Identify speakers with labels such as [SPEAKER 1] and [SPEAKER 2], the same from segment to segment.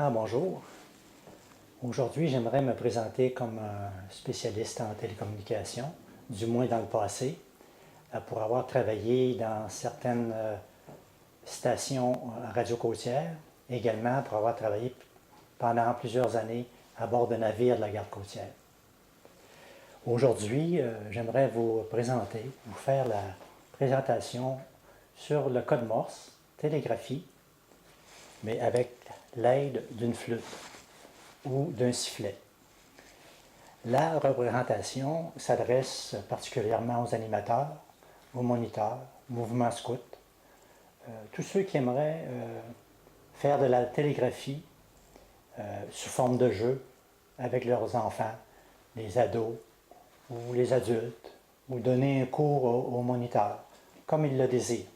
[SPEAKER 1] Bonjour. Aujourd'hui, j'aimerais me présenter comme un spécialiste en télécommunications, du moins dans le passé, pour avoir travaillé dans certaines stations radio côtières, également pour avoir travaillé pendant plusieurs années à bord de navires de la garde côtière. Aujourd'hui, j'aimerais vous présenter, vous faire la présentation sur le code Morse, télégraphie, mais avec l'aide d'une flûte ou d'un sifflet. La représentation s'adresse particulièrement aux animateurs, aux moniteurs, mouvements scouts, tous ceux qui aimeraient faire de la télégraphie sous forme de jeu avec leurs enfants, les ados ou les adultes, ou donner un cours aux moniteurs, comme ils le désirent.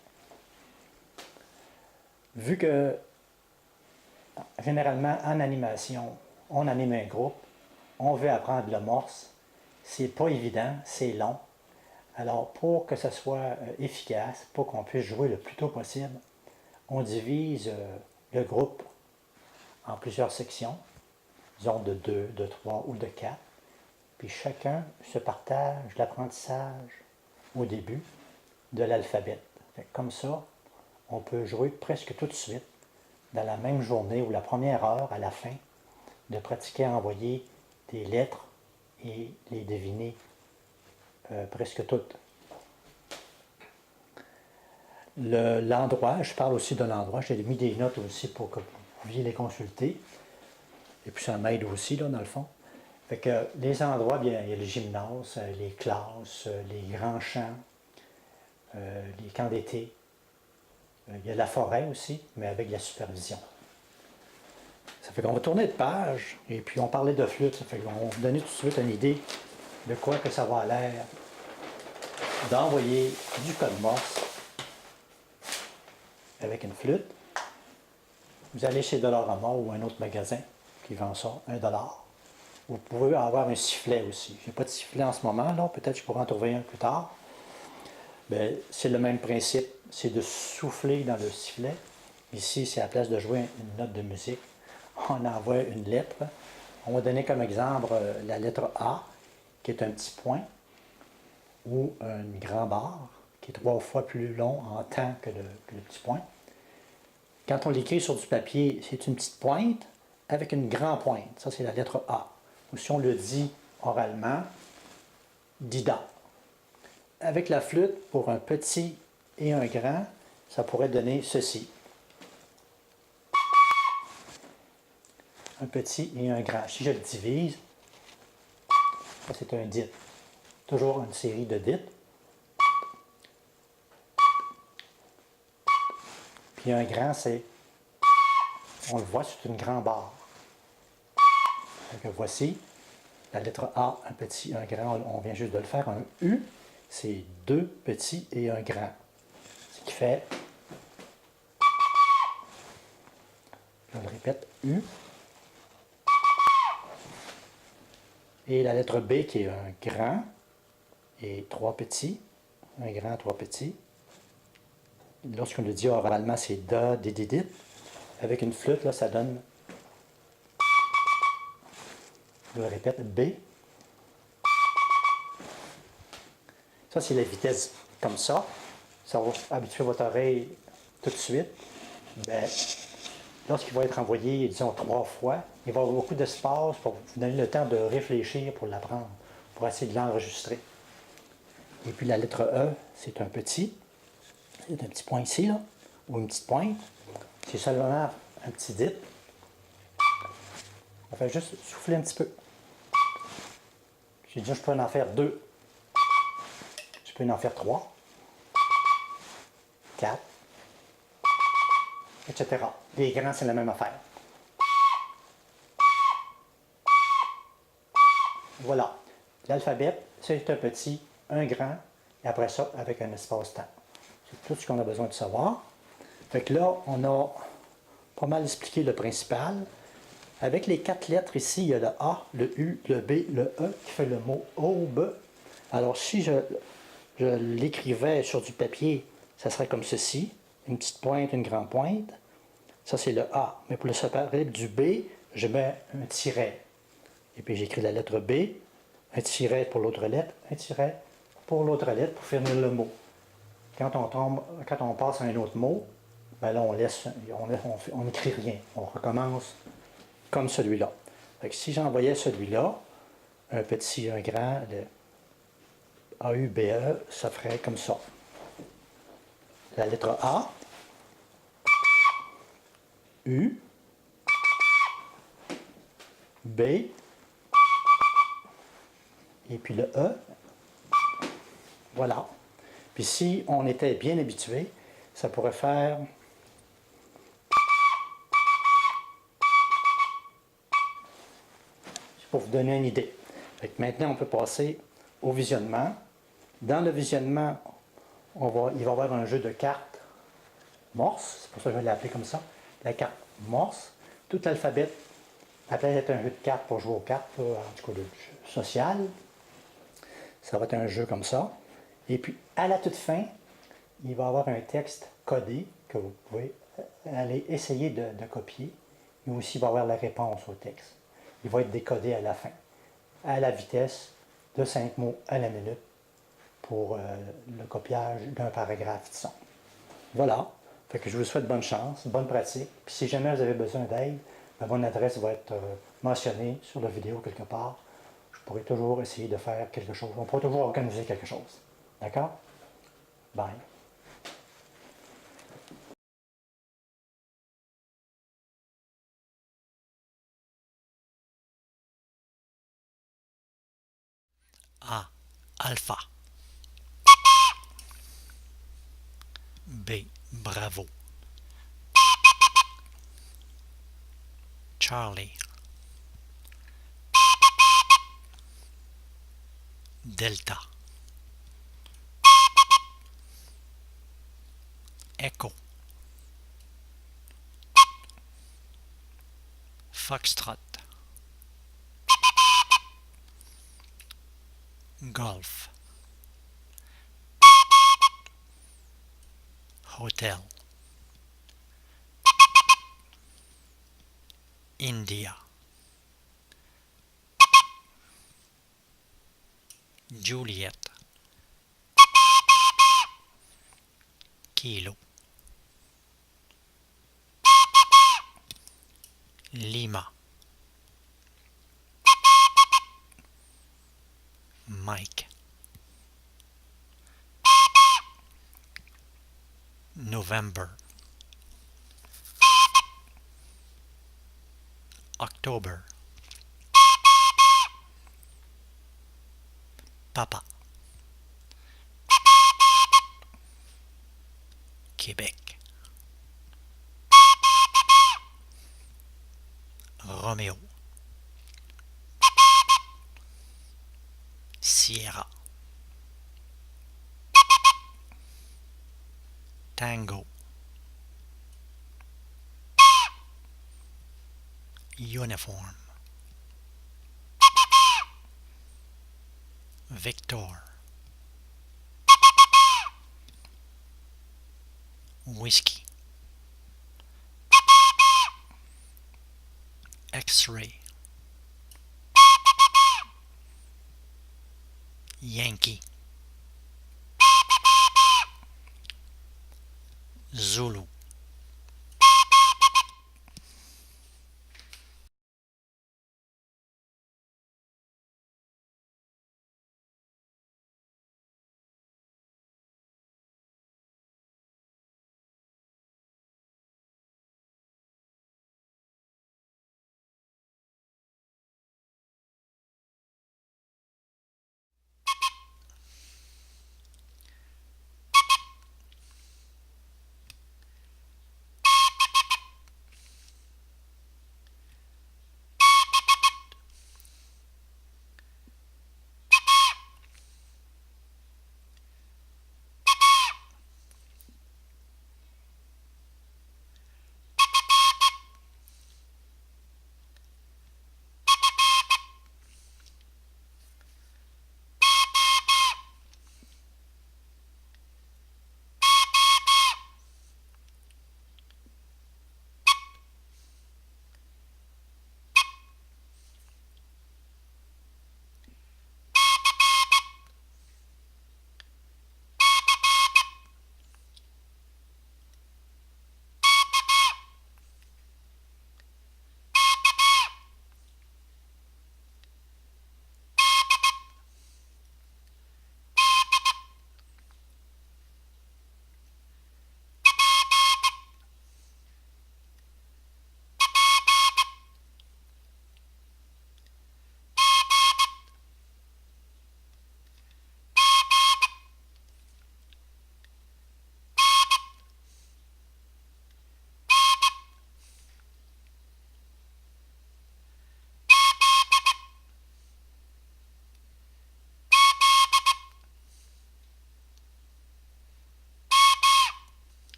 [SPEAKER 1] Vu que généralement, en animation, on anime un groupe, on veut apprendre le morse, c'est pas évident, c'est long. Alors, pour que ce soit efficace, pour qu'on puisse jouer le plus tôt possible, on divise le groupe en plusieurs sections, disons de 2, de 3 ou de 4, puis chacun se partage l'apprentissage au début de l'alphabet. Comme ça, on peut jouer presque tout de suite dans la même journée ou la première heure à la fin, de pratiquer à envoyer des lettres et les deviner presque toutes. L'endroit, je parle aussi de l'endroit, j'ai mis des notes aussi pour que vous pouviez les consulter. Et puis ça m'aide aussi, là, dans le fond. Fait que les endroits, bien, il y a le gymnase, les classes, les grands champs, les camps d'été. Il y a la forêt aussi, mais avec la supervision. Ça fait qu'on va tourner de page, et puis on parlait de flûte, ça fait qu'on va vous donner tout de suite une idée de quoi que ça va à l'air d'envoyer du code Morse avec une flûte. Vous allez chez Dollarama ou un autre magasin qui vend ça, $1. Vous pouvez avoir un sifflet aussi. Je n'ai pas de sifflet en ce moment, là, peut-être que je pourrais en trouver un plus tard. C'est le même principe, c'est de souffler dans le sifflet. Ici, c'est à la place de jouer une note de musique, on envoie une lettre. On va donner comme exemple la lettre A, qui est un petit point, ou une grande barre, qui est 3 fois plus long en temps que le petit point. Quand on l'écrit sur du papier, c'est une petite pointe avec une grande pointe. Ça, c'est la lettre A. Ou si on le dit oralement, Dida. Avec la flûte, pour un petit et un grand, ça pourrait donner ceci. Un petit et un grand. Si je le divise, ça c'est un dit. Toujours une série de dits. Puis un grand, c'est, on le voit, c'est une grande barre. Donc voici la lettre A, un petit, un grand, on vient juste de le faire. Un U, c'est 2 petits et un grand. Ce qui fait, je le répète, U. Et la lettre B qui est un grand et 3 petits. Un grand, 3 petits. Lorsqu'on le dit oralement, c'est Da, Di, Di, Dit. Avec une flûte, là, ça donne, je le répète, B. Ça, c'est la vitesse comme ça. Ça va habituer votre oreille tout de suite. Lorsqu'il va être envoyé, disons, 3 fois, il va y avoir beaucoup d'espace pour vous donner le temps de réfléchir pour l'apprendre, pour essayer de l'enregistrer. Et puis la lettre E, c'est un petit. C'est un petit point ici, là, ou une petite pointe. C'est seulement un petit dit. On fait juste souffler un petit peu. J'ai dit, je peux en faire 2. Je peux en faire 3. 4. Etc. Les grands, c'est la même affaire. Voilà. L'alphabet, c'est un petit, un grand, et après ça, avec un espace-temps. C'est tout ce qu'on a besoin de savoir. Fait que là, on a pas mal expliqué le principal. Avec les 4 lettres ici, il y a le A, le U, le B, le E, qui fait le mot aube. Alors, si je l'écrivais sur du papier, ça serait comme ceci. Une petite pointe, une grande pointe. Ça, c'est le A. Mais pour le séparer du B, je mets un tiret. Et puis j'écris la lettre B, un tiret pour l'autre lettre, un tiret pour l'autre lettre pour finir le mot. Quand on passe à un autre mot, ben là, on n'écrit rien. On recommence comme celui-là. Si j'envoyais celui-là, un petit, un grand, le A-U-B-E, ça ferait comme ça. La lettre A, U, B, et puis le E. Voilà. Puis si on était bien habitué, ça pourrait faire pour vous donner une idée. Maintenant, on peut passer au visionnement. Dans le visionnement, il va y avoir un jeu de cartes Morse, c'est pour ça que je vais l'appeler comme ça, la carte Morse. Tout l'alphabet appelle être un jeu de cartes pour jouer aux cartes, en tout cas le jeu social. Ça va être un jeu comme ça. Et puis, à la toute fin, il va y avoir un texte codé que vous pouvez aller essayer de copier. Mais aussi, il va y avoir la réponse au texte. Il va être décodé à la fin, à la vitesse de 5 mots à la minute pour le copiage d'un paragraphe, disons. Voilà. Fait que je vous souhaite bonne chance, bonne pratique. Puis si jamais vous avez besoin d'aide, mon adresse va être mentionnée sur la vidéo quelque part. Je pourrai toujours essayer de faire quelque chose. On pourra toujours organiser quelque chose. D'accord? Bye.
[SPEAKER 2] A. Alpha. B. Bravo. Charlie. Delta. Echo. Foxtrot. Golf. Hotel. India. Juliet. Kilo. Lima. Mike. November. October. Papa. Québec. Romeo. Sierra. Tango. Uniform. Victor. Whiskey. X-ray. Yankee. Zulu.